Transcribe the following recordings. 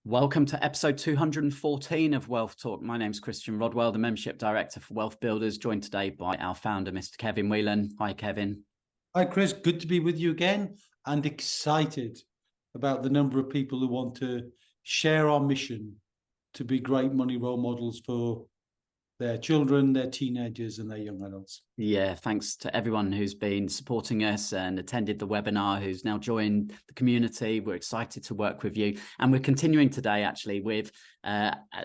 Welcome to episode 214 of Wealth Talk. My name's Christian Rodwell, the Membership Director for Wealth Builders, joined today by our founder, Mr. Kevin Whelan. Hi, Kevin. Hi, Chris. Good to be with you again and excited about the number of people who want to share our mission to be great money role models for their children, their teenagers, and their young adults. Yeah, thanks to everyone who's been supporting us and attended the webinar, who's now joined the community. We're excited to work with you. And we're continuing today actually with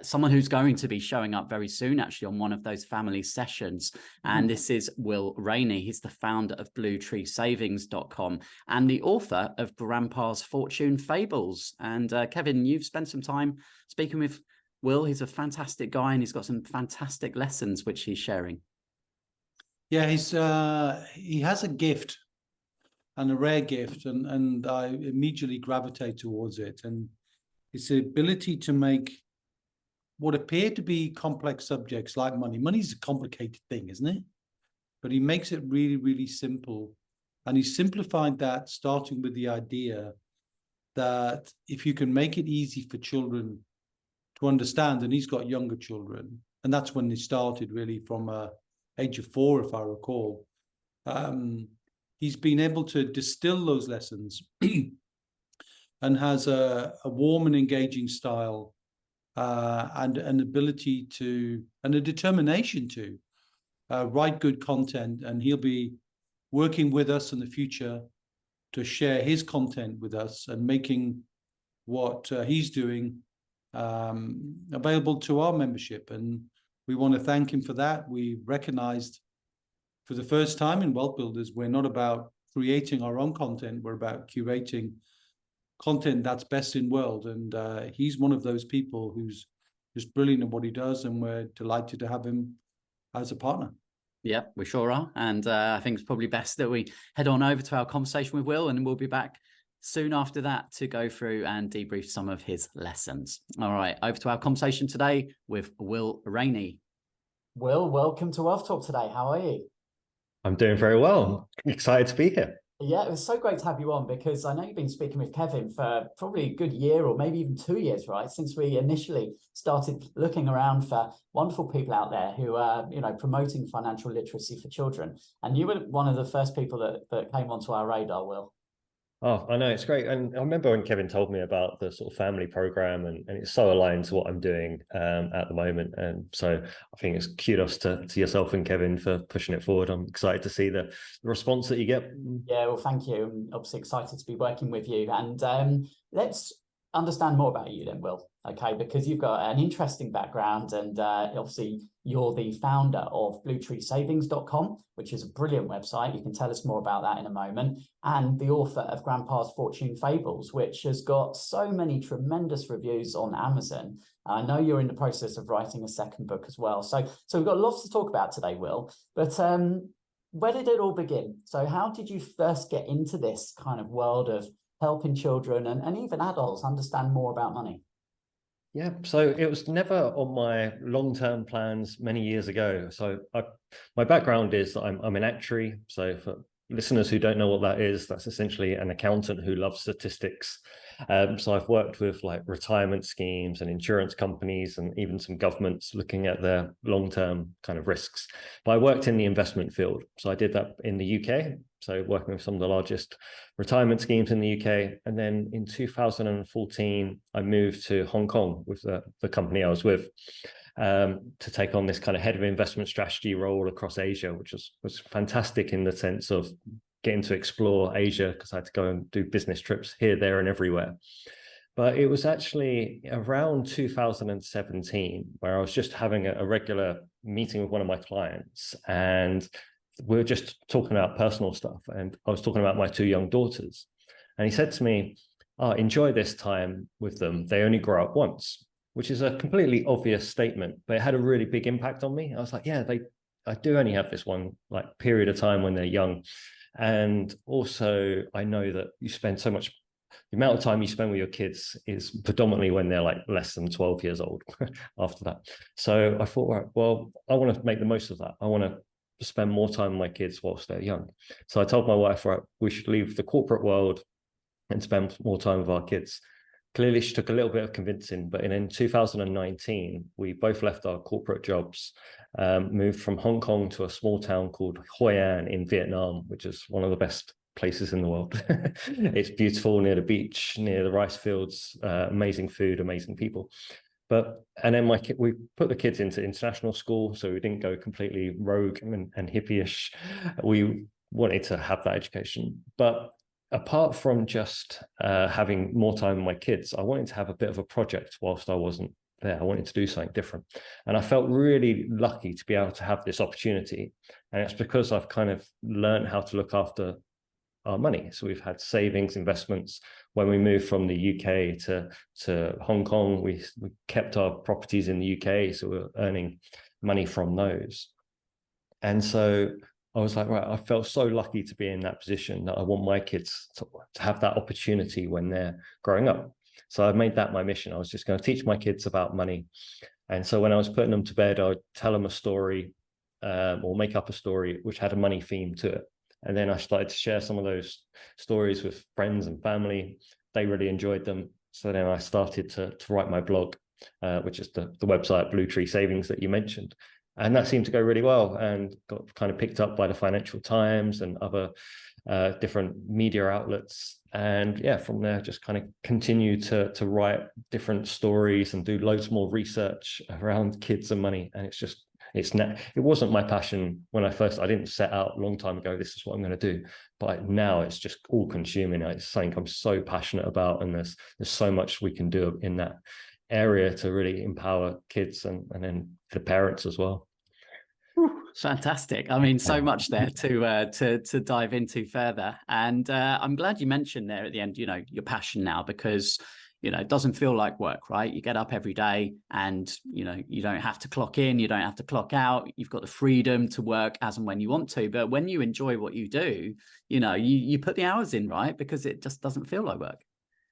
someone who's going to be showing up very soon actually on one of those family sessions. And this is Will Rainey. He's the founder of bluetreesavings.com and the author of Grandpa's Fortune Fables. And Kevin, you've spent some time speaking with Will. He's a fantastic guy and he's got some fantastic lessons which he's sharing. Yeah, he has a gift, and a rare gift, and I immediately gravitate towards it. And it's the ability to make what appear to be complex subjects like money. Money's a complicated thing, isn't it? But he makes it really, really simple. And he simplified that, starting with the idea that if you can make it easy for children to understand, and he's got younger children, and that's when they started really from age of 4, if I recall. He's been able to distill those lessons and has a warm and engaging style and an ability to, and a determination to write good content. And he'll be working with us in the future to share his content with us and making what he's doing available to our membership. And we want to thank him for that. We recognized for the first time in Wealth Builders, we're not about creating our own content. We're about curating content that's best in world. And he's one of those people who's just brilliant at what he does. And we're delighted to have him as a partner. Yeah, we sure are. And I think it's probably best that we head on over to our conversation with Will, and we'll be back soon after that to go through and debrief some of his lessons. All right, over to our conversation today with Will Rainey. Will, welcome to Wealth Talk today. How are you? I'm doing very well. I'm excited to be here. Yeah, it was so great to have you on, because I know you've been speaking with Kevin for probably a good year or maybe even 2 years, right? Since we initially started looking around for wonderful people out there who are, promoting financial literacy for children. And you were one of the first people that came onto our radar, Will. Oh, I know, it's great. And I remember when Kevin told me about the sort of family program, and it's so aligned to what I'm doing at the moment. And so I think it's kudos to yourself and Kevin for pushing it forward. I'm excited to see the response that you get. Yeah, well, thank you. I'm obviously excited to be working with you. And let's understand more about you then, Will, okay? Because you've got an interesting background, and obviously you're the founder of bluetreesavings.com, which is a brilliant website. You can tell us more about that in a moment. And the author of Grandpa's Fortune Fables, which has got so many tremendous reviews on Amazon. I know you're in the process of writing a second book as well. So we've got lots to talk about today, Will. But where did it all begin? So how did you first get into this kind of world of helping children and even adults understand more about money? Yeah, so it was never on my long-term plans many years ago. So my background is that I'm an actuary. So for listeners who don't know what that is, that's essentially an accountant who loves statistics. So I've worked with like retirement schemes and insurance companies and even some governments looking at their long-term kind of risks. But I worked in the investment field. So I did that in the UK. So working with some of the largest retirement schemes in the UK. And then in 2014, I moved to Hong Kong with the company I was with to take on this kind of head of investment strategy role across Asia, which was fantastic in the sense of getting to explore Asia, because I had to go and do business trips here, there, and everywhere. But it was actually around 2017 where I was just having a regular meeting with one of my clients, and we were just talking about personal stuff, and I was talking about my 2 young daughters. And he said to me, "Oh, enjoy this time with them. They only grow up once," which is a completely obvious statement, but it had a really big impact on me. I was like, yeah, I do only have this one like period of time when they're young. And also I know that you spend so much, the amount of time you spend with your kids is predominantly when they're like less than 12 years old after that. So I thought, right, well, I want to make the most of that. I want to spend more time with my kids whilst they're young. So I told my wife, right, we should leave the corporate world and spend more time with our kids. clearly she took a little bit of convincing, but in 2019, we both left our corporate jobs, moved from Hong Kong to a small town called Hoi An in Vietnam, which is one of the best places in the world. It's beautiful, near the beach, near the rice fields, amazing food, amazing people. And then we put the kids into international school, so we didn't go completely rogue and hippie-ish. We wanted to have that education, but apart from just having more time with my kids, I wanted to have a bit of a project whilst I wasn't there. I wanted to do something different, and I felt really lucky to be able to have this opportunity. And it's because I've kind of learned how to look after our money. So we've had savings, investments. When we moved from the UK to Hong Kong, we kept our properties in the UK, so we're earning money from those. And so I was like, right, I felt so lucky to be in that position that I want my kids to have that opportunity when they're growing up. So I made that my mission. I was just going to teach my kids about money. And so when I was putting them to bed, I would tell them a story or make up a story which had a money theme to it. And then I started to share some of those stories with friends and family. They really enjoyed them. So then I started to write my blog, which is the website Blue Tree Savings that you mentioned. And that seemed to go really well and got kind of picked up by the Financial Times and other different media outlets. And yeah, from there, just kind of continue to write different stories and do loads more research around kids and money. And it wasn't my passion when I didn't set out a long time ago, this is what I'm going to do. But now it's just all consuming. It's something I'm so passionate about. And there's so much we can do in that area to really empower kids and then the parents as well. Fantastic. I mean, so much there to dive into further. And I'm glad you mentioned there at the end, your passion now, because it doesn't feel like work, right? You get up every day and, you don't have to clock in, you don't have to clock out. You've got the freedom to work as and when you want to. But when you enjoy what you do, you put the hours in, right? Because it just doesn't feel like work.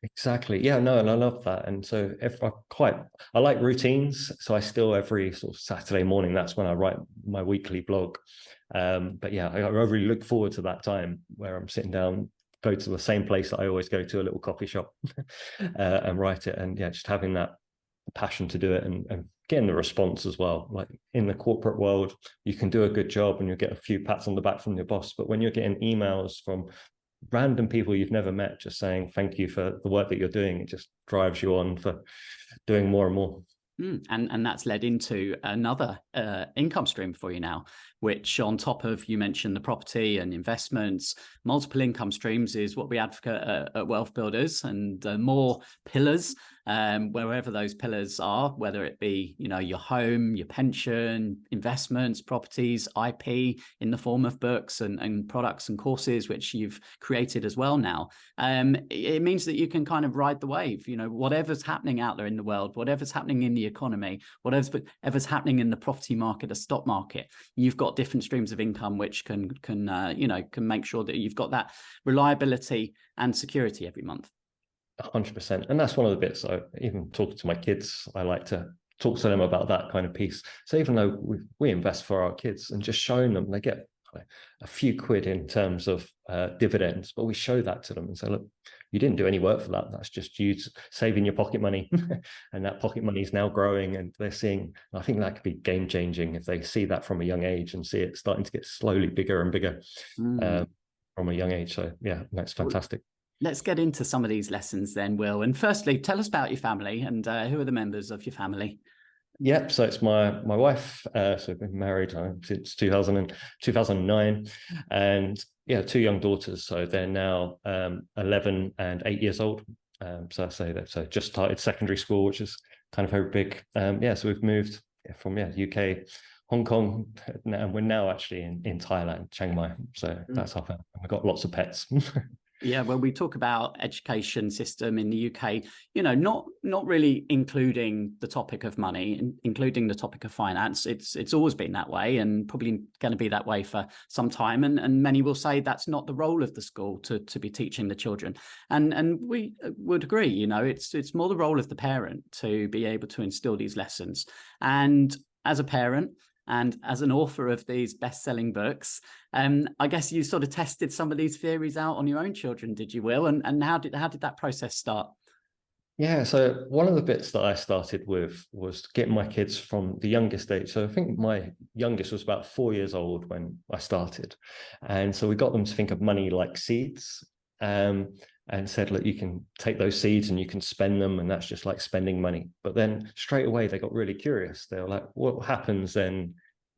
Exactly. Yeah, no, and I love that. And so I like routines. So I still, every sort of Saturday morning, that's when I write my weekly blog. But yeah, I really look forward to that time where I'm sitting down, go to the same place that I always go to, a little coffee shop, and write it. And yeah, just having that passion to do it and getting the response as well. Like in the corporate world, you can do a good job and you'll get a few pats on the back from your boss. But when you're getting emails from random people you've never met just saying thank you for the work that you're doing, it just drives you on for doing more and more. And that's led into another income stream for you now, which on top of, you mentioned the property and investments, multiple income streams is what we advocate at Wealth Builders, and more pillars, wherever those pillars are, whether it be, your home, your pension, investments, properties, IP in the form of books and products and courses, which you've created as well now. It means that you can kind of ride the wave, whatever's happening out there in the world, whatever's happening in the economy, whatever's happening in the property market, the stock market, you've got different streams of income which can make sure that you've got that reliability and security every month. 100%. And that's one of the bits I even talking to my kids, I like to talk to them about that kind of piece. So even though we invest for our kids and just showing them, they get a few quid in terms of dividends, but we show that to them and say, look, you didn't do any work for that. That's just you saving your pocket money. And that pocket money is now growing, and they're seeing, I think that could be game changing if they see that from a young age and see it starting to get slowly bigger and bigger from a young age. So yeah, that's fantastic. Let's get into some of these lessons then, Will. And firstly, tell us about your family and who are the members of your family? Yep. So it's my wife. So I've been married since 2009, and yeah, two young daughters. So they're now 11 and 8 years old. So I say that. So just started secondary school, which is kind of very big. So we've moved from UK, Hong Kong, and we're now actually in Thailand, Chiang Mai. So that's our family. We've got lots of pets. Yeah, when we talk about education system in the UK, not really including the topic of money, including the topic of finance. It's always been that way, and probably going to be that way for some time. And many will say that's not the role of the school to be teaching the children. And we would agree. It's more the role of the parent to be able to instill these lessons. And as a parent, and as an author of these best-selling books, I guess you sort of tested some of these theories out on your own children, did you, Will? And how did that process start? Yeah, so one of the bits that I started with was getting my kids from the youngest age. So I think my youngest was about 4 years old when I started. And so we got them to think of money like seeds, and said, look, you can take those seeds and you can spend them, and that's just like spending money. But then straight away they got really curious. They were like, what happens then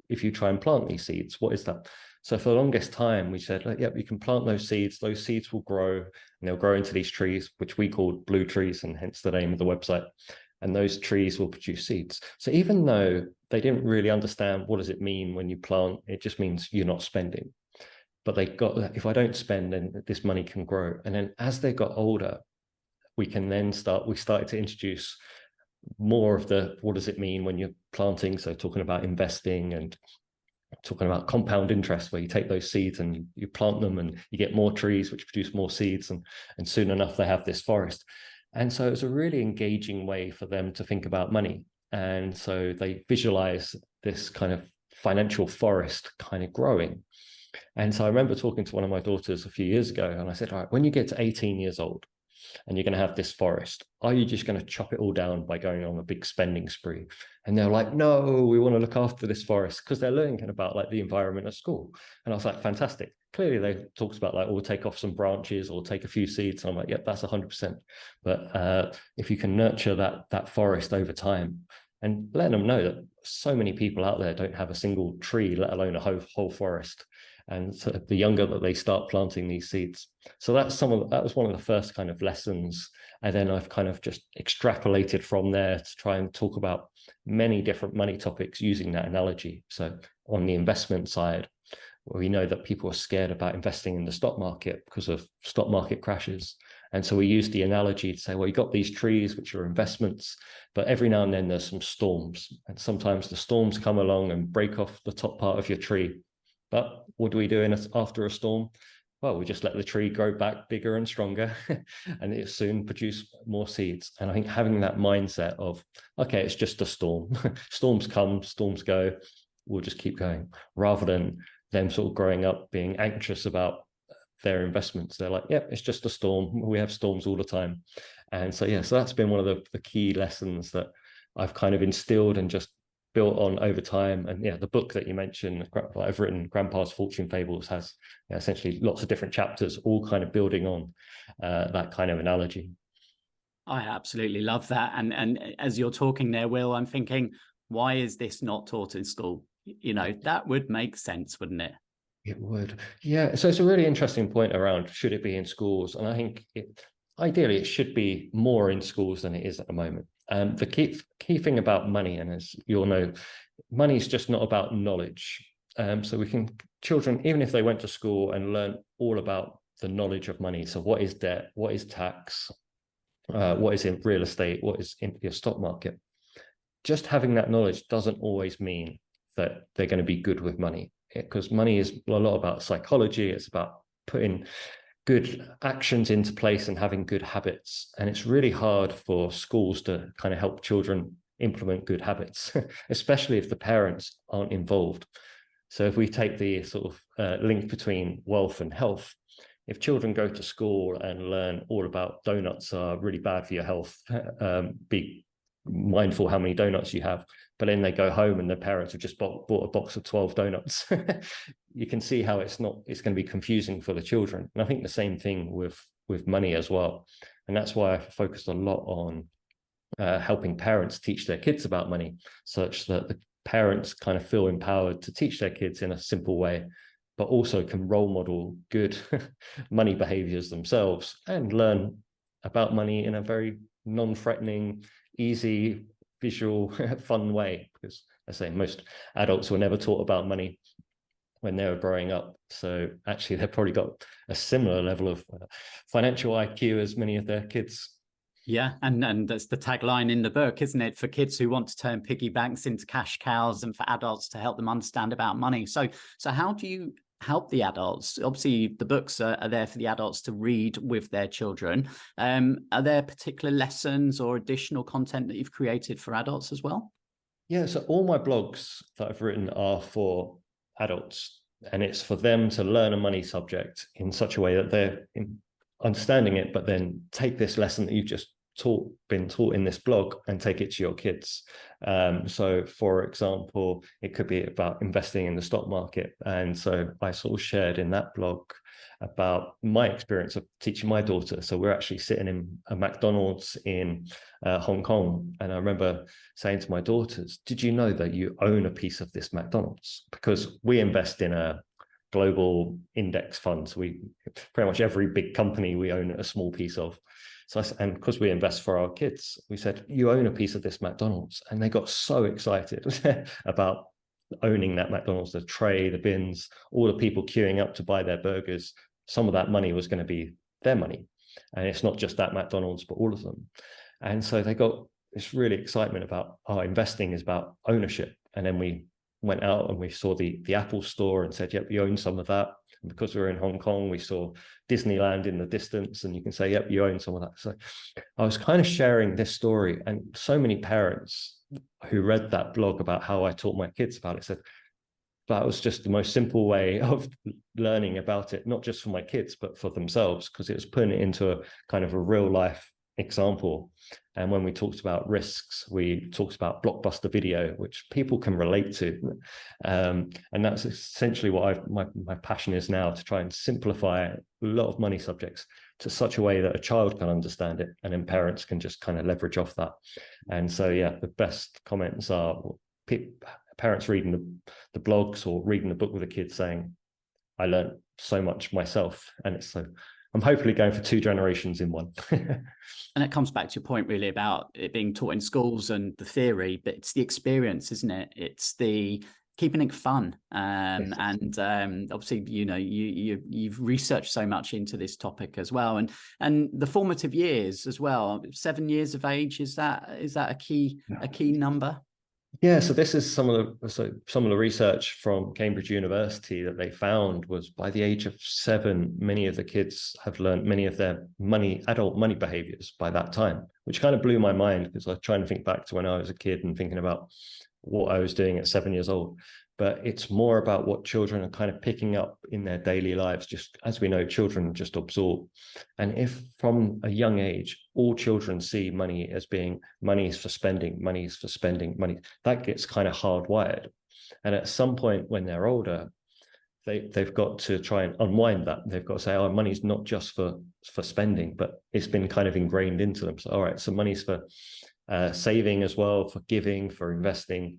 if you try and plant these seeds? What is that? So for the longest time, we said, like, yep, you can plant those seeds will grow, and they'll grow into these trees, which we called blue trees, and hence the name of the website. And those trees will produce seeds. So even though they didn't really understand what does it mean when you plant, it just means you're not spending. But they got that if I don't spend, then this money can grow. And then as they got older, we started to introduce more of the what does it mean when you're planting. So talking about investing and talking about compound interest, where you take those seeds and you plant them and you get more trees which produce more seeds, and soon enough they have this forest. And so it's a really engaging way for them to think about money. And so they visualize this kind of financial forest kind of growing. And so I remember talking to one of my daughters a few years ago, and I said, all right, when you get to 18 years old and you're going to have this forest, are you just going to chop it all down by going on a big spending spree? And they're like, no, we want to look after this forest, because they're learning about like the environment at school. And I was like, fantastic. Clearly they talked about like, we'll take off some branches or take a few seeds. And I'm like, yep, that's 100%. But if you can nurture that forest over time, and letting them know that so many people out there don't have a single tree, let alone a whole forest. And so the younger that they start planting these seeds. So that was one of the first kind of lessons. And then I've kind of just extrapolated from there to try and talk about many different money topics using that analogy. So on the investment side, we know that people are scared about investing in the stock market because of stock market crashes. And so we use the analogy to say, well, you got these trees, which are investments, but every now and then there's some storms. And sometimes the storms come along and break off the top part of your tree. But what do we do after a storm? Well, we just let the tree grow back bigger and stronger, and it soon produce more seeds. And I think having that mindset of, okay, it's just a storm. Storms come, storms go. We'll just keep going, rather than them sort of growing up being anxious about their investments. They're like, yep, it's just a storm. We have storms all the time. And so, yeah, so that's been one of the key lessons that I've kind of instilled and just built on over time. And yeah, the book that you mentioned, I've written, Grandpa's Fortune Fables, has essentially lots of different chapters, all kind of building on that kind of analogy. I absolutely love that. And as you're talking there, Will, I'm thinking, why is this not taught in school? You know, that would make sense, wouldn't it? It would. Yeah. So it's a really interesting point around, should it be in schools? And I think ideally it should be more in schools than it is at the moment. The key thing about money, and as you all know, money is just not about knowledge. So children, even if they went to school and learned all about the knowledge of money, so what is debt, what is tax, what is in real estate, what is in your stock market, just having that knowledge doesn't always mean that they're going to be good with money, because money is a lot about psychology. It's about putting good actions into place and having good habits. And it's really hard for schools to kind of help children implement good habits, especially if the parents aren't involved. So if we take the sort of link between wealth and health, if children go to school and learn all about donuts are really bad for your health, be mindful how many donuts you have, but then they go home and their parents have just bought a box of 12 donuts. You can see how it's going to be confusing for the children. And I think the same thing with money as well. And that's why I focused a lot on helping parents teach their kids about money, such that the parents kind of feel empowered to teach their kids in a simple way, but also can role model good money behaviors themselves and learn about money in a very non-threatening, easy, visual, fun way. Because I say most adults were never taught about money when they were growing up. So actually they've probably got a similar level of financial IQ as many of their kids. Yeah, and that's the tagline in the book, isn't it? For kids who want to turn piggy banks into cash cows, and for adults to help them understand about money. So how do you help the adults? Obviously, the books are there for the adults to read with their children. Are there particular lessons or additional content that you've created for adults as well? Yeah, so all my blogs that I've written are for adults, and it's for them to learn a money subject in such a way that they're understanding it, but then take this lesson that you've just been taught in this blog and take it to your kids. So for example, it could be about investing in the stock market. And so I sort of shared in that blog about my experience of teaching my daughter. So we're actually sitting in a McDonald's in Hong Kong. And I remember saying to my daughters, did you know that you own a piece of this McDonald's? Because we invest in a global index fund. So we pretty much every big company we own a small piece of. So and because we invest for our kids, we said, you own a piece of this McDonald's. And they got so excited about owning that McDonald's, the tray, the bins, all the people queuing up to buy their burgers. Some of that money was going to be their money. And it's not just that McDonald's, but all of them. And so they got this really excitement about investing is about ownership. And then we went out and we saw the Apple store and said, yep, you own some of that. And because we were in Hong Kong, we saw Disneyland in the distance, and you can say, yep, you own some of that. So I was kind of sharing this story, and so many parents who read that blog about how I taught my kids about it said, that was just the most simple way of learning about it, not just for my kids, but for themselves, because it was putting it into a kind of a real life example. And when we talked about risks, we talked about blockbuster video, which people can relate to. And that's essentially what my passion is now, to try and simplify a lot of money subjects to such a way that a child can understand it, and then parents can just kind of leverage off that. And so, yeah, the best comments are parents reading the blogs or reading the book with the kids saying, I learned so much myself. And it's so, I'm hopefully going for 2 generations in one. And it comes back to your point really about it being taught in schools and the theory, but it's the experience, isn't it? It's the keeping it fun. Yes. And obviously, you know, you've researched so much into this topic as well, and the formative years as well. 7 years of age, is that a key number? Yeah, so this is some of the research from Cambridge University that they found was by the age of 7, many of the kids have learned many of their adult money behaviors by that time, which kind of blew my mind, because I was trying to think back to when I was a kid and thinking about what I was doing at 7 years old. But it's more about what children are kind of picking up in their daily lives. Just as we know, children just absorb. And if from a young age, all children see money as being money is for spending, money is for spending, money, that gets kind of hardwired. And at some point when they're older, they've got to try and unwind that. They've got to say, oh, money's not just for spending, but it's been kind of ingrained into them. So, all right, so money's for saving as well, for giving, for investing.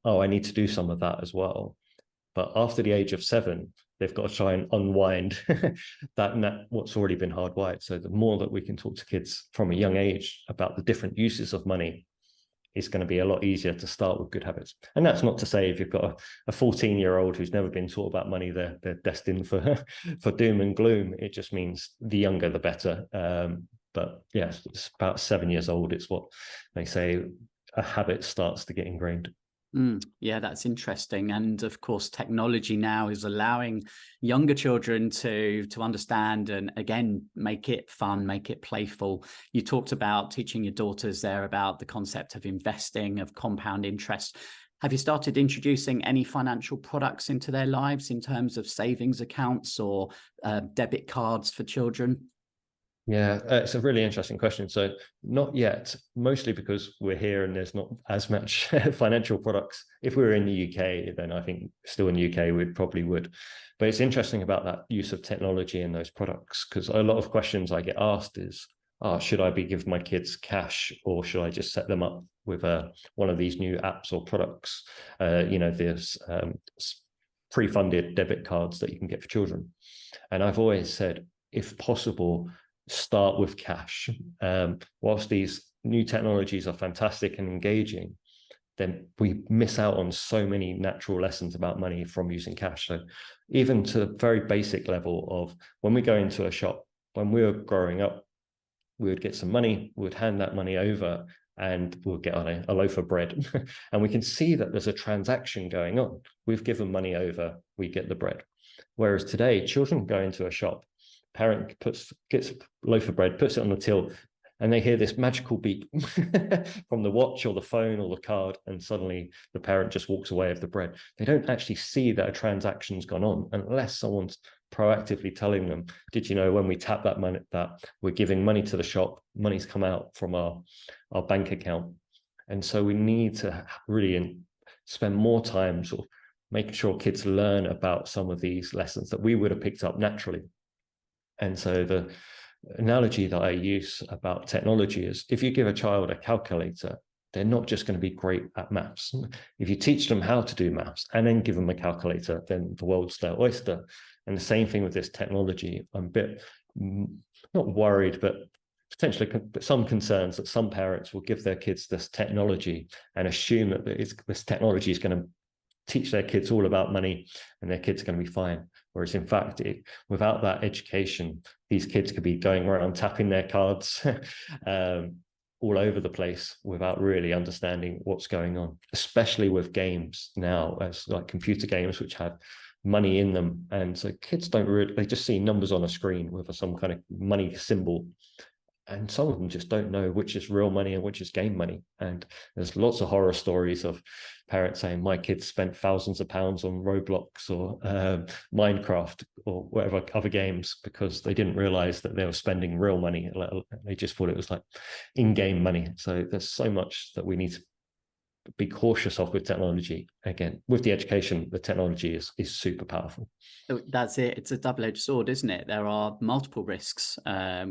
Oh, I need to do some of that as well. But after the age of 7, they've got to try and unwind that what's already been hardwired. So the more that we can talk to kids from a young age about the different uses of money, it's going to be a lot easier to start with good habits. And that's not to say if you've got a 14-year-old who's never been taught about money, they're destined for doom and gloom. It just means the younger, the better. But yeah, it's about 7 years old. It's what they say a habit starts to get ingrained. Yeah, that's interesting. And of course, technology now is allowing younger children to understand and again, make it fun, make it playful. You talked about teaching your daughters there about the concept of investing, of compound interest. Have you started introducing any financial products into their lives in terms of savings accounts or debit cards for children? Yeah, it's a really interesting question. So not yet, mostly because we're here and there's not as much financial products. If we were in the UK, then I think still in the UK, we probably would. But it's interesting about that use of technology in those products, because a lot of questions I get asked is, should I be giving my kids cash, or should I just set them up with one of these new apps or products? There's pre-funded debit cards that you can get for children. And I've always said, if possible, start with cash. Whilst these new technologies are fantastic and engaging, then we miss out on so many natural lessons about money from using cash. So even to the very basic level of when we go into a shop, when we were growing up, we would get some money, we would hand that money over, and we'll get on a loaf of bread. And we can see that there's a transaction going on. We've given money over, we get the bread. Whereas today, children go into a shop, parent gets a loaf of bread, puts it on the till, and they hear this magical beep from the watch or the phone or the card, and suddenly the parent just walks away with the bread. They don't actually see that a transaction's gone on unless someone's proactively telling them, did you know when we tap that money, that we're giving money to the shop, money's come out from our bank account. And so we need to really spend more time sort of making sure kids learn about some of these lessons that we would have picked up naturally. And so the analogy that I use about technology is, if you give a child a calculator, they're not just going to be great at maths. If you teach them how to do maths and then give them a calculator, then the world's their oyster. And the same thing with this technology. I'm a bit not worried, but potentially some concerns that some parents will give their kids this technology and assume that this technology is going to teach their kids all about money and their kids are going to be fine. Whereas in fact, without that education, these kids could be going around tapping their cards all over the place without really understanding what's going on, especially with games now, as like computer games, which have money in them. And so kids don't really, they just see numbers on a screen with some kind of money symbol. And some of them just don't know which is real money and which is game money. And there's lots of horror stories of parents saying, my kids spent thousands of pounds on Roblox or Minecraft or whatever other games, because they didn't realize that they were spending real money. They just thought it was like in-game money. So there's so much that we need to be cautious of with technology. Again, with the education, the technology is super powerful. That's it. It's a double-edged sword, isn't it? There are multiple risks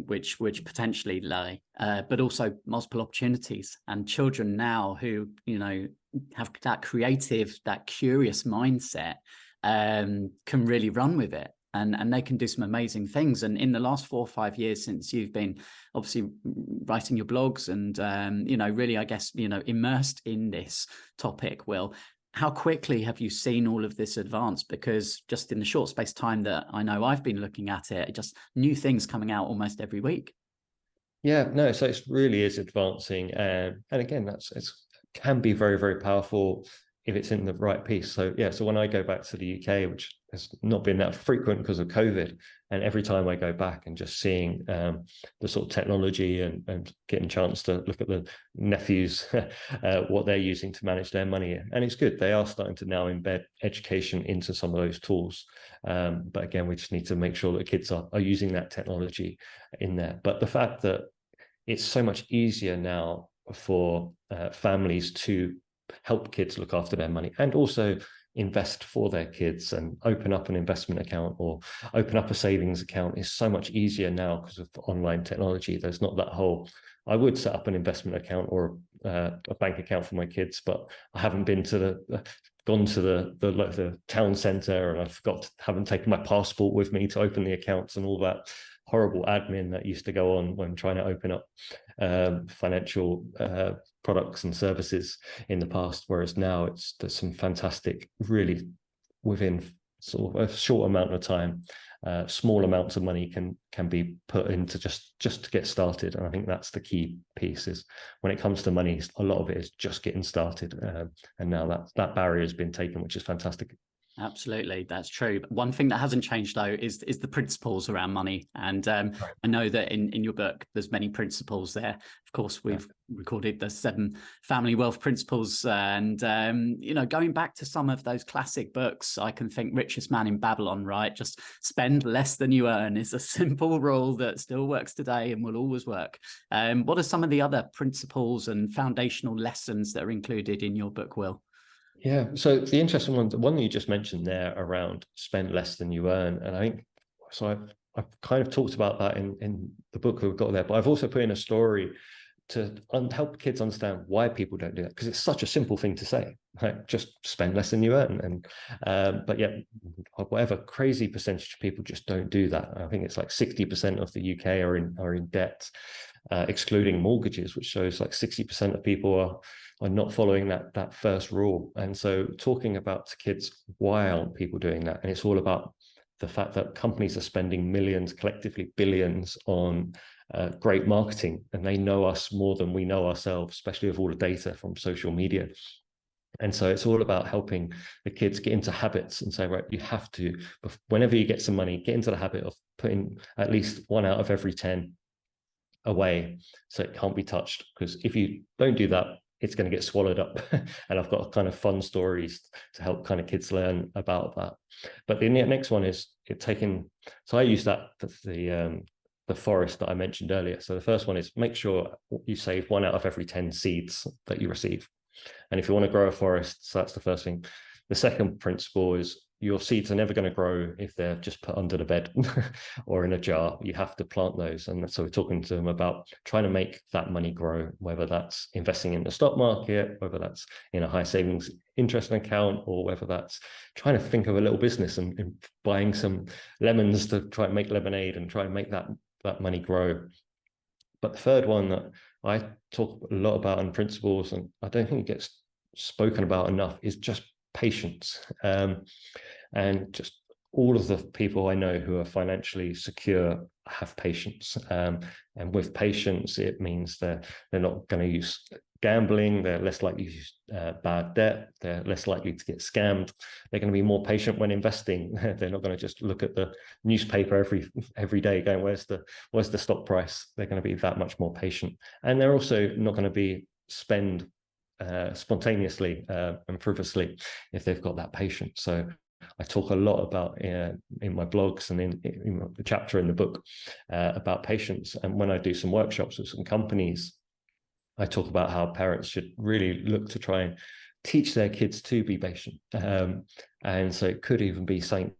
which potentially lie, but also multiple opportunities. And children now who, you know, have that creative, that curious mindset can really run with it. And they can do some amazing things. And in the last 4 or 5 years since you've been obviously writing your blogs and, you know, really, I guess, you know, immersed in this topic, Will, how quickly have you seen all of this advance? Because just in the short space time that I know I've been looking at it, just new things coming out almost every week. Yeah, no, so it really is advancing. And again, it can be very, very powerful if it's in the right piece. So yeah, so when I go back to the UK, which has not been that frequent because of COVID, and every time I go back and just seeing the sort of technology and getting a chance to look at the nephews, what they're using to manage their money. And it's good. They are starting to now embed education into some of those tools. But again, we just need to make sure that kids are using that technology in there. But the fact that it's so much easier now for families to help kids look after their money and also invest for their kids and open up an investment account or open up a savings account is so much easier now because of online technology. There's not that whole, I would set up an investment account or a bank account for my kids, but I haven't been to gone to the town centre, and I haven't taken my passport with me to open the accounts and all that horrible admin that used to go on when trying to open up financial products and services in the past. Whereas now there's some fantastic, really within sort of a short amount of time, small amounts of money can be put into just to get started. And I think that's the key piece, is when it comes to money, a lot of it is just getting started. And now that barrier has been taken, which is fantastic. Absolutely, that's true. But one thing that hasn't changed though is the principles around money. And I know that in your book there's many principles there. Of course, we've recorded the 7 family wealth principles, and you know, going back to some of those classic books, I can think Richest Man in Babylon, right? Just spend less than you earn is a simple rule that still works today and will always work. What are some of the other principles and foundational lessons that are included in your book, Will? Yeah, so the interesting one, the one that you just mentioned there around spend less than you earn, and I think so I've kind of talked about that in the book we've got there, but I've also put in a story to help kids understand why people don't do that, because it's such a simple thing to say, like just spend less than you earn. And but yet whatever crazy percentage of people just don't do that. I think it's like 60% of the UK are in debt, excluding mortgages, which shows like 60% of people are not following that first rule. And so talking about to kids, why aren't people doing that? And it's all about the fact that companies are spending millions, collectively billions, on great marketing, and they know us more than we know ourselves, especially with all the data from social media. And so it's all about helping the kids get into habits and say, right, you have to, whenever you get some money, get into the habit of putting at least 1 out of every 10 away so it can't be touched. Because if you don't do that, it's going to get swallowed up. And I've got kind of fun stories to help kind of kids learn about that. But the next one is so I use that, the forest that I mentioned earlier. So the first one is make sure you save 1 out of every 10 seeds that you receive. And if you want to grow a forest, so that's the first thing. The second principle is your seeds are never going to grow if they're just put under the bed or in a jar. You have to plant those. And so we're talking to them about trying to make that money grow, whether that's investing in the stock market, whether that's in a high savings interest account, or whether that's trying to think of a little business and buying some lemons to try and make lemonade and try and make that money grow. But the third one that I talk a lot about in principles, and I don't think it gets spoken about enough, is just patience. And just all of the people I know who are financially secure have patience. And with patience, it means they're not going to use gambling, they're less likely to use bad debt, they're less likely to get scammed, they're going to be more patient when investing. They're not going to just look at the newspaper every day going, where's the stock price? They're going to be that much more patient. And they're also not going to be spend spontaneously and frivolously if they've got that patience. So I talk a lot about in my blogs and in the chapter in the book about patience. And when I do some workshops with some companies, I talk about how parents should really look to try and teach their kids to be patient. And so it could even be something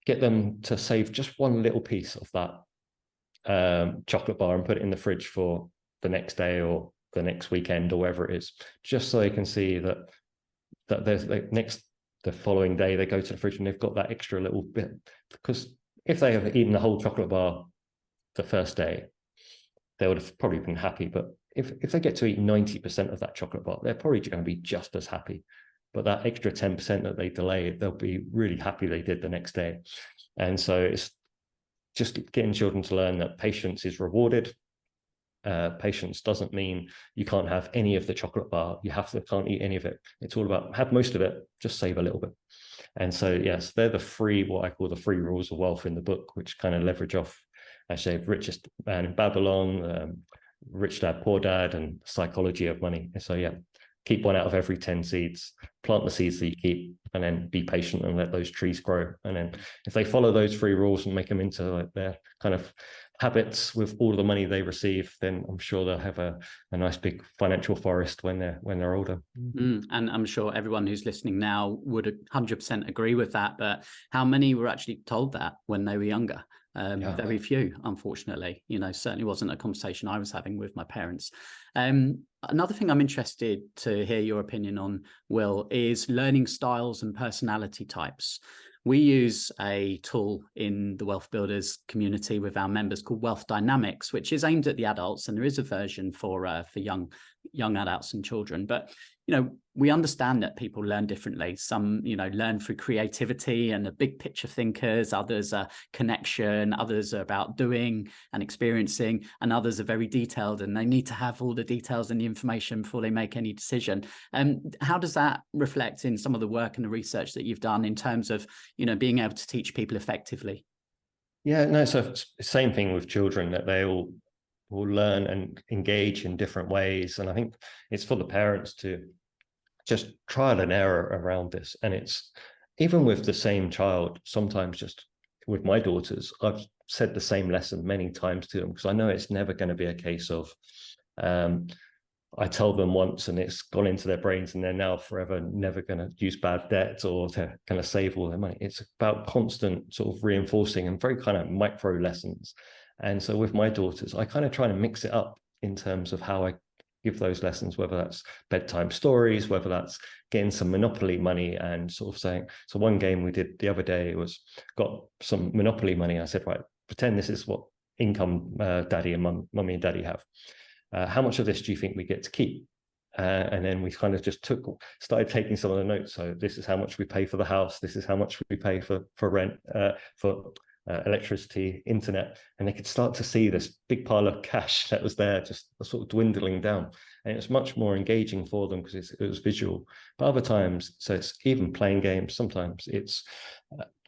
get them to save just one little piece of that chocolate bar and put it in the fridge for the next day or the next weekend or wherever it is, just so they can see that there's the following day they go to the fridge and they've got that extra little bit. Because if they have eaten the whole chocolate bar the first day, they would have probably been happy. But if they get to eat 90% of that chocolate bar, they're probably going to be just as happy. But that extra 10% that they delay, they'll be really happy they did the next day. And so it's just getting children to learn that patience is rewarded. Patience doesn't mean you can't have any of the chocolate bar. You can't eat any of it. It's all about have most of it, just save a little bit. And so, yes, they're what I call the 3 rules of wealth in the book, which kind of leverage off, I say, Richest Man in Babylon, Rich Dad, Poor Dad, and Psychology of Money. And so, yeah, keep 1 out of every 10 seeds, plant the seeds that you keep, and then be patient and let those trees grow. And then if they follow those 3 rules and make them into like their kind of habits with all of the money they receive, then I'm sure they'll have a nice big financial forest when they're older. And I'm sure everyone who's listening now would 100% agree with that. But how many were actually told that when they were younger? Very few, unfortunately. Certainly wasn't a conversation I was having with my parents. Another thing I'm interested to hear your opinion on, Will, is learning styles and personality types. We use a tool in the Wealth Builders community with our members called Wealth Dynamics, which is aimed at the adults, and there is a version for young adults and children. But we understand that people learn differently. Some learn through creativity and the big picture thinkers. Others are connection. Others are about doing and experiencing, and others are very detailed and they need to have all the details and the information before they make any decision. How does that reflect in some of the work and the research that you've done in terms of being able to teach people effectively? Yeah, no, so same thing with children, that they all will learn and engage in different ways. And I think it's for the parents to just trial and error around this. And it's even with the same child, sometimes just with my daughters, I've said the same lesson many times to them, because I know it's never going to be a case of I tell them once and it's gone into their brains and they're now forever never going to use bad debt or they're going to save all their money. It's about constant sort of reinforcing and very kind of micro lessons. And so with my daughters, I kind of try to mix it up in terms of how I give those lessons, whether that's bedtime stories, whether that's getting some Monopoly money and sort of saying, so one game we did the other day was got some Monopoly money. I said, right, pretend this is what income daddy and mummy and daddy have. How much of this do you think we get to keep? And then we kind of just started taking some of the notes. So this is how much we pay for the house. This is how much we pay for rent, for electricity, internet. And they could start to see this big pile of cash that was there, just sort of dwindling down. And it was much more engaging for them because it was visual. But other times, so it's even playing games. Sometimes it's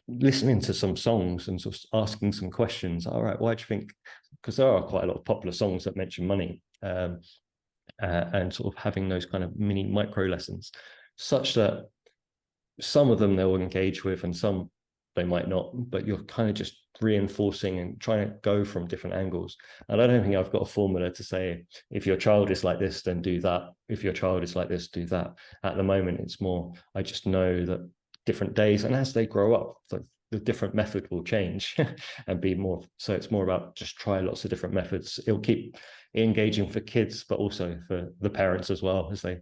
listening to some songs and sort of asking some questions. All right, why do you think? Because there are quite a lot of popular songs that mention money, and sort of having those kind of mini micro lessons, such that some of them they'll engage with and some they might not, but you're kind of just reinforcing and trying to go from different angles. And I don't think I've got a formula to say, if your child is like this, then do that. If your child is like this, do that. At the moment, it's more, I just know that different days, and as they grow up, the different method will change and be more. So it's more about just try lots of different methods. It'll keep engaging for kids, but also for the parents as well, as they're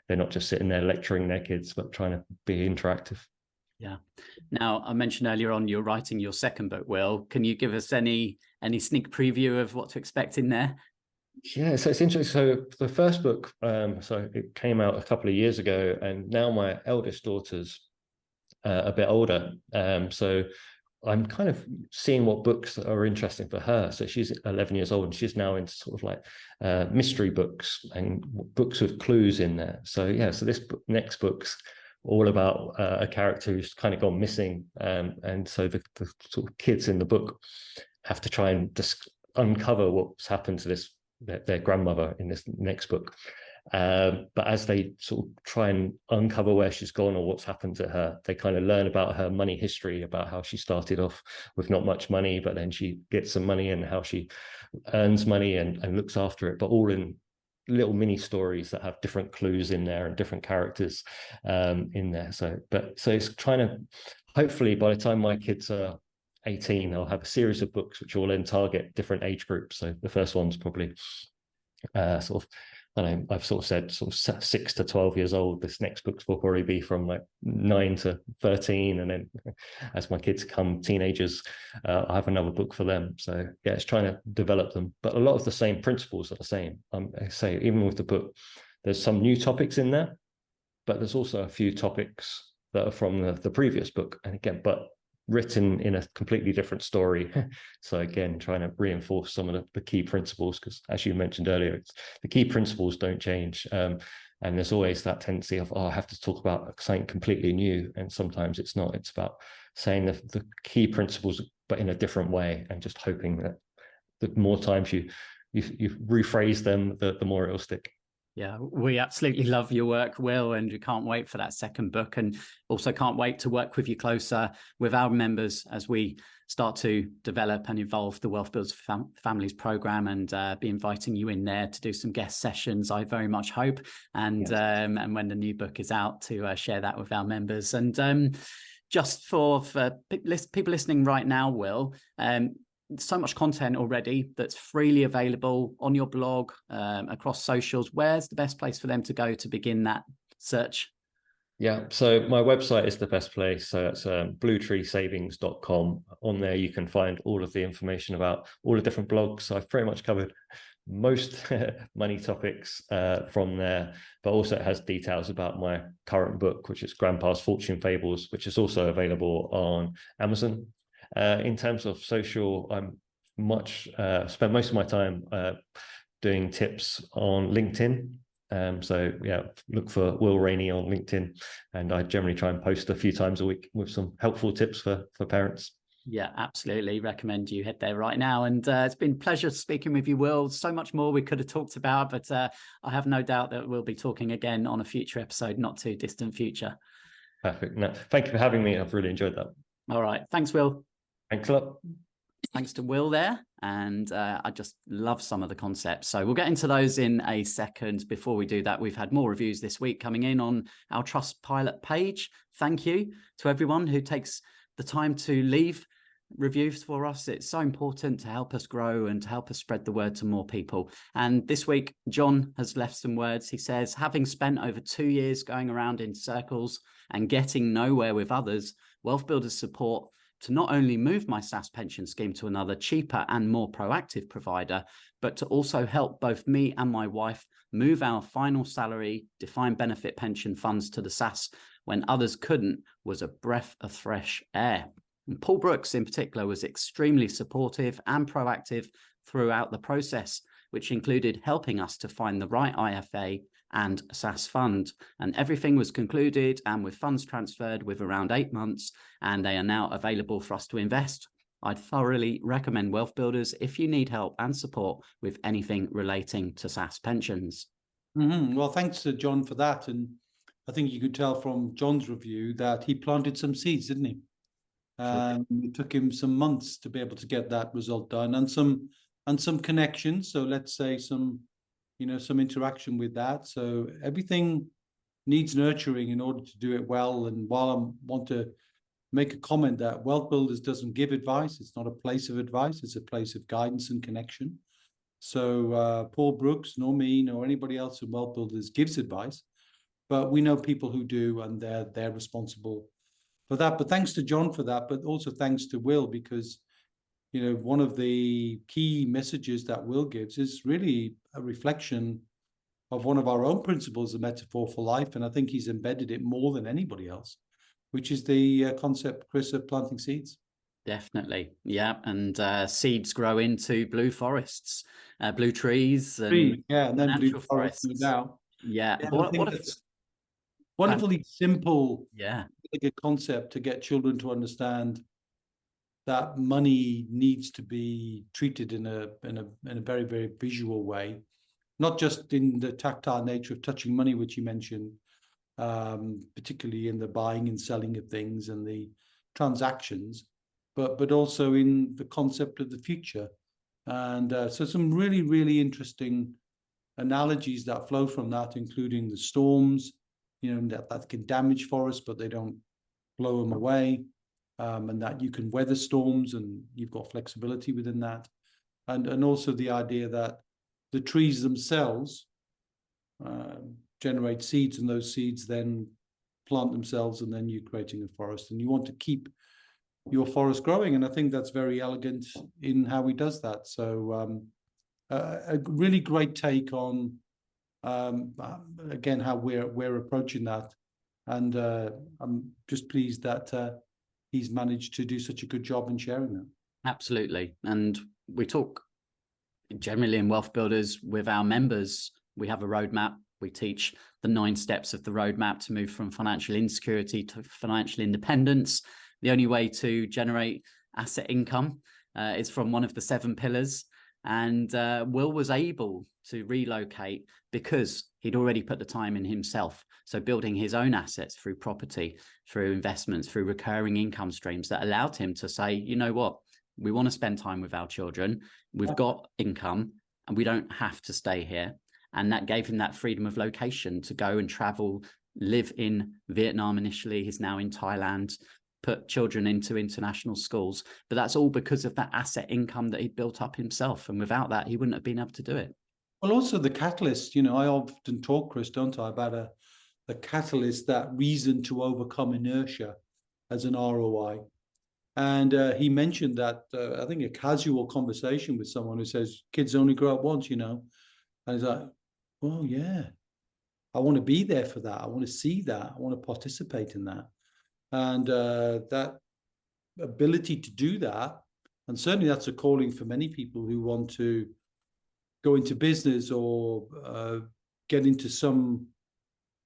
not just sitting there lecturing their kids, but trying to be interactive. Yeah. Now, I mentioned earlier on you're writing your second book, Will. Can you give us any sneak preview of what to expect in there? Yeah, so it's interesting. So the first book, so it came out a couple of years ago, and now my eldest daughter's a bit older. So I'm kind of seeing what books are interesting for her. So she's 11 years old and she's now into sort of like mystery books and books with clues in there. So yeah, so this next book's all about a character who's kind of gone missing. And so the sort of kids in the book have to try and just uncover what's happened to their grandmother in this next book. But as they sort of try and uncover where she's gone or what's happened to her, they kind of learn about her money history, about how she started off with not much money, but then she gets some money, and how she earns money and looks after it, but all in little mini stories that have different clues in there and different characters in there. So it's trying to, hopefully by the time my kids are 18, I'll have a series of books which will then target different age groups. So the first one's probably sort of, I don't know, I've sort of said sort of 6 to 12 years old. This next book will probably be from like 9 to 13. And then as my kids become teenagers, I have another book for them. So yeah, it's trying to develop them. But a lot of the same principles are the same. I say, even with the book, there's some new topics in there, but there's also a few topics that are from the previous book. And again, but written in a completely different story. So again, trying to reinforce some of the key principles, because as you mentioned earlier, the key principles don't change. And there's always that tendency of, I have to talk about something completely new. And sometimes it's not. It's about saying the key principles, but in a different way, and just hoping that the more times you rephrase them, the more it'll stick. Yeah, we absolutely love your work, Will, and we can't wait for that second book, and also can't wait to work with you closer with our members as we start to develop and evolve the Wealth Builders Families program, and be inviting you in there to do some guest sessions, I very much hope, and yes. And when the new book is out, to share that with our members. And just for people listening right now, Will, so much content already that's freely available on your blog, across socials. Where's the best place for them to go to begin that search? Yeah, so my website is the best place. So it's bluetreesavings.com. On there you can find all of the information about all the different blogs. I've pretty much covered most money topics from there, but also it has details about my current book, which is Grandpa's Fortune Fables, which is also available on Amazon. In terms of social, I'm spend most of my time doing tips on LinkedIn. So yeah, look for Will Rainey on LinkedIn, and I generally try and post a few times a week with some helpful tips for parents. Yeah, absolutely. Recommend you head there right now. And it's been a pleasure speaking with you, Will. So much more we could have talked about, but I have no doubt that we'll be talking again on a future episode, not too distant future. Perfect. No, thank you for having me. I've really enjoyed that. All right. Thanks, Will. Thanks a lot. Thanks to Will there. And I just love some of the concepts. So we'll get into those in a second. Before we do that, we've had more reviews this week coming in on our Trustpilot page. Thank you to everyone who takes the time to leave reviews for us. It's so important to help us grow and to help us spread the word to more people. And this week, John has left some words. He says, having spent over 2 years going around in circles and getting nowhere with others, Wealth Builders support to not only move my SSAS pension scheme to another cheaper and more proactive provider, but to also help both me and my wife move our final salary defined benefit pension funds to the SSAS when others couldn't, was a breath of fresh air. And Paul Brooks in particular was extremely supportive and proactive throughout the process, which included helping us to find the right IFA and SSAS fund. And everything was concluded and with funds transferred with around 8 months, and they are now available for us to invest. I'd thoroughly recommend Wealth Builders if you need help and support with anything relating to SSAS pensions. Well, thanks to John for that. And I think you could tell from John's review that he planted some seeds, didn't he? It took him some months to be able to get that result done, and some connections. So let's say some interaction with that. So everything needs nurturing in order to do it well. And while I want to make a comment that Wealth Builders doesn't give advice, it's not a place of advice, it's a place of guidance and connection. So Paul Brooks, nor me, nor anybody else in Wealth Builders gives advice, but we know people who do, and they're responsible for that. But thanks to John for that, but also thanks to Will, because one of the key messages that Will gives is really a reflection of one of our own principles, the metaphor for life, and I think he's embedded it more than anybody else, which is the concept, Chris, of planting seeds. Definitely, yeah, and seeds grow into blue forests, blue trees, and and then blue forests. No doubt. Yeah, wonderfully simple, yeah, good concept to get children to understand that money needs to be treated in a very, very visual way, not just in the tactile nature of touching money, which you mentioned, particularly in the buying and selling of things and the transactions, but also in the concept of the future. And so some really, really interesting analogies that flow from that, including the storms, that can damage forests, but they don't blow them away, and that you can weather storms and you've got flexibility within that. And also the idea that the trees themselves generate seeds, and those seeds then plant themselves, and then you're creating a forest, and you want to keep your forest growing. And I think that's very elegant in how he does that. So a really great take on again how we're approaching that, and I'm just pleased that he's managed to do such a good job in sharing that. Absolutely. And we talk generally in Wealth Builders with our members. We have a roadmap. We teach the 9 steps of the roadmap to move from financial insecurity to financial independence. The only way to generate asset income is from one of the 7 pillars. And Will was able to relocate because he'd already put the time in himself. So building his own assets through property, through investments, through recurring income streams that allowed him to say, you know what, we want to spend time with our children. We've got income and we don't have to stay here. And that gave him that freedom of location to go and travel, live in Vietnam initially. He's now in Thailand, put children into international schools. But that's all because of that asset income that he'd built up himself. And without that, he wouldn't have been able to do it. Well, also the catalyst, I often talk, Chris, don't I, about the catalyst, that reason to overcome inertia as an ROI. And he mentioned that, I think, a casual conversation with someone who says, kids only grow up once, And he's like, well, yeah, I want to be there for that. I want to see that. I want to participate in that. And that ability to do that, and certainly that's a calling for many people who want to go into business or get into some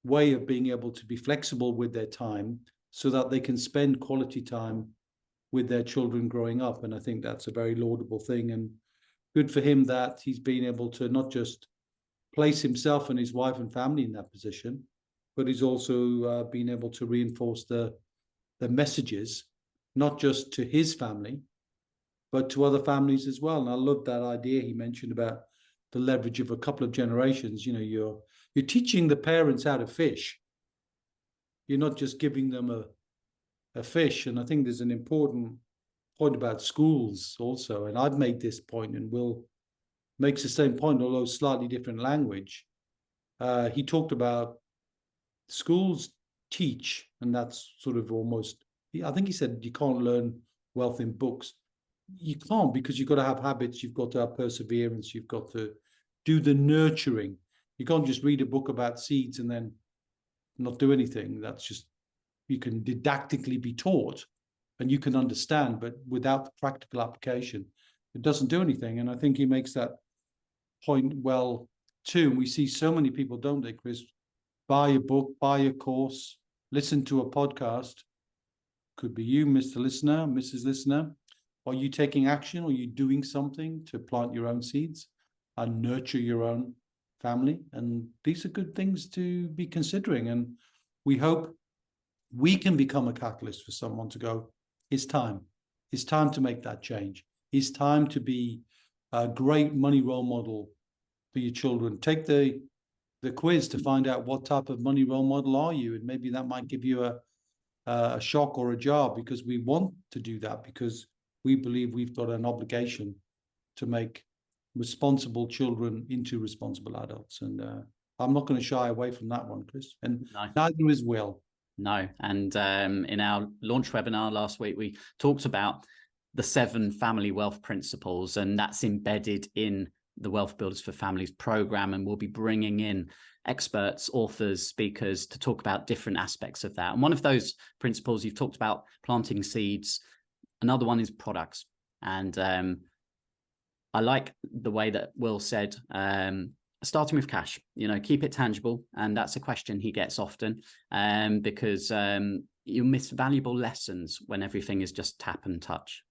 way of being able to be flexible with their time so that they can spend quality time with their children growing up. And I think that's a very laudable thing, and good for him that he's been able to not just place himself and his wife and family in that position, but he's also been able to reinforce the messages, not just to his family, but to other families as well. And I love that idea he mentioned about the leverage of a couple of generations. You're teaching the parents how to fish. You're not just giving them a fish. And I think there's an important point about schools also. And I've made this point, and Will makes the same point, although slightly different language. He talked about schools teach, and that's sort of almost, I think he said, you can't learn wealth in books. You can't, because you've got to have habits, you've got to have perseverance, you've got to do the nurturing. You can't just read a book about seeds and then not do anything. That's just, you can didactically be taught and you can understand, but without the practical application, it doesn't do anything. And I think he makes that point well too, and we see so many people, don't they, Chris? Buy a book, buy a course, listen to a podcast. Could be you, Mr. Listener, Mrs. Listener. Are you taking action? Are you doing something to plant your own seeds and nurture your own family? And these are good things to be considering. And we hope we can become a catalyst for someone to go, it's time. It's time to make that change. It's time to be a great money role model for your children. Take the quiz to find out what type of money role model are you, and maybe that might give you a shock or a jar, because we want to do that, because we believe we've got an obligation to make responsible children into responsible adults. And I'm not going to shy away from that one, Chris, and No. neither is Will. No. And in our launch webinar last week, we talked about the 7 family wealth principles, and that's embedded in the Wealth Builders for Families program. And we'll be bringing in experts, authors, speakers to talk about different aspects of that. And one of those principles, you've talked about planting seeds. Another one is products. And I like the way that Will said, starting with cash, keep it tangible. And that's a question he gets often, because you miss valuable lessons when everything is just tap and touch.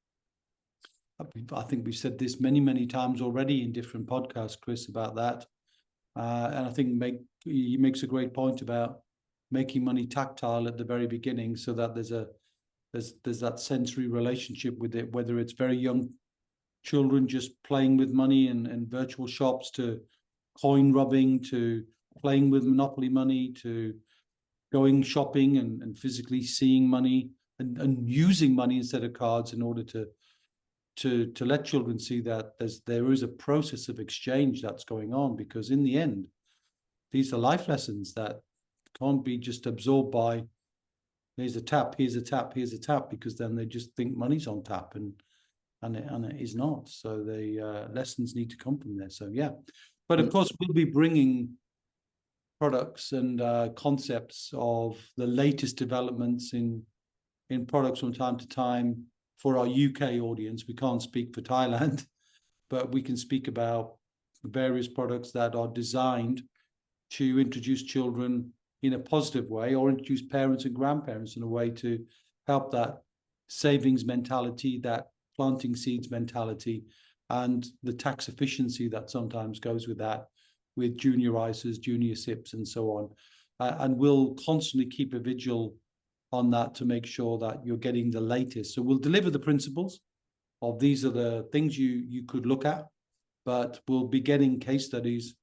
I think we've said this many, many times already in different podcasts, Chris, about that. And I think he makes a great point about making money tactile at the very beginning, so that there's that sensory relationship with it, whether it's very young children just playing with money and virtual shops, to coin rubbing, to playing with Monopoly money, to going shopping and physically seeing money and using money instead of cards, in order to let children see that there is a process of exchange that's going on. Because in the end, these are life lessons that can't be just absorbed by, here's a tap, here's a tap, here's a tap, because then they just think money's on tap, and it is not. So the lessons need to come from there. So yeah, but of course we'll be bringing products and concepts of the latest developments in products from time to time. For our UK audience, we can't speak for Thailand, but we can speak about various products that are designed to introduce children in a positive way, or introduce parents and grandparents in a way to help that savings mentality, that planting seeds mentality, and the tax efficiency that sometimes goes with that, with junior ISAs, junior SIPs, and so on. And we'll constantly keep a vigil on that to make sure that you're getting the latest. So we'll deliver the principles of these are the things you could look at, but we'll be getting case studies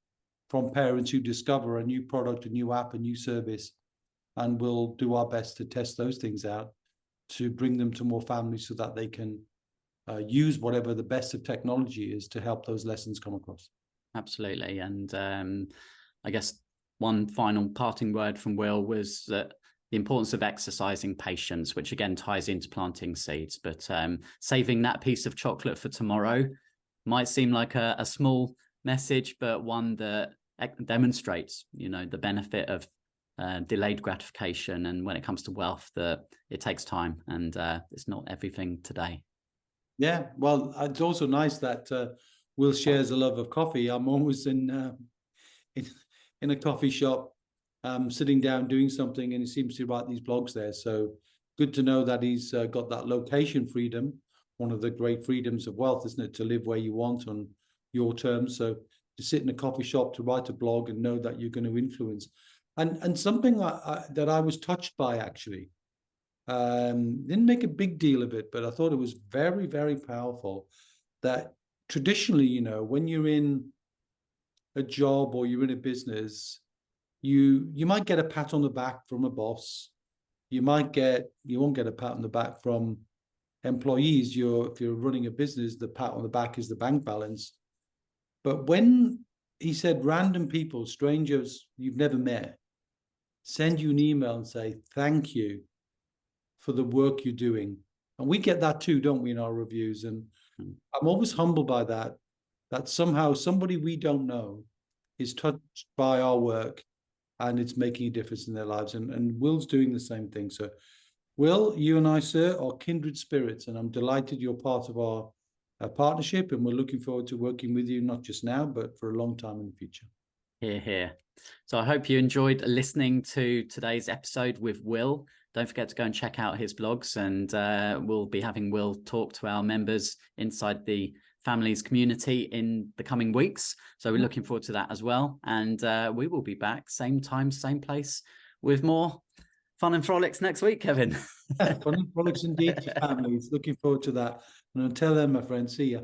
from parents who discover a new product, a new app, a new service, and we'll do our best to test those things out to bring them to more families, so that they can use whatever the best of technology is to help those lessons come across. Absolutely. And I guess one final parting word from Will was that the importance of exercising patience, which again ties into planting seeds. But saving that piece of chocolate for tomorrow might seem like a small message, but one that demonstrates, the benefit of delayed gratification. And when it comes to wealth, that it takes time, and it's not everything today. Yeah, well, it's also nice that Will shares a love of coffee. I'm always in a coffee shop, sitting down doing something, and he seems to write these blogs there. So good to know that he's got that location freedom, one of the great freedoms of wealth, isn't it? To live where you want on your terms. So to sit in a coffee shop, to write a blog, and know that you're going to influence. And something that I was touched by, actually, didn't make a big deal of it, but I thought it was very, very powerful, that traditionally, when you're in a job or you're in a business, you might get a pat on the back from a boss. You won't get a pat on the back from employees. If you're running a business, the pat on the back is the bank balance. But when he said random people, strangers you've never met, send you an email and say, thank you for the work you're doing. And we get that too, don't we, in our reviews? And I'm always humbled by that somehow somebody we don't know is touched by our work, and it's making a difference in their lives. And Will's doing the same thing. So, Will, you and I, sir, are kindred spirits, and I'm delighted you're part of our partnership, and we're looking forward to working with you, not just now, but for a long time in the future. Hear, hear. So I hope you enjoyed listening to today's episode with Will. Don't forget to go and check out his blogs, and we'll be having Will talk to our members inside the families community in the coming weeks. So we're looking forward to that as well. And we will be back same time, same place with more fun and frolics next week, Kevin. Fun and frolics indeed for families. Looking forward to that. And until then, my friends, see ya.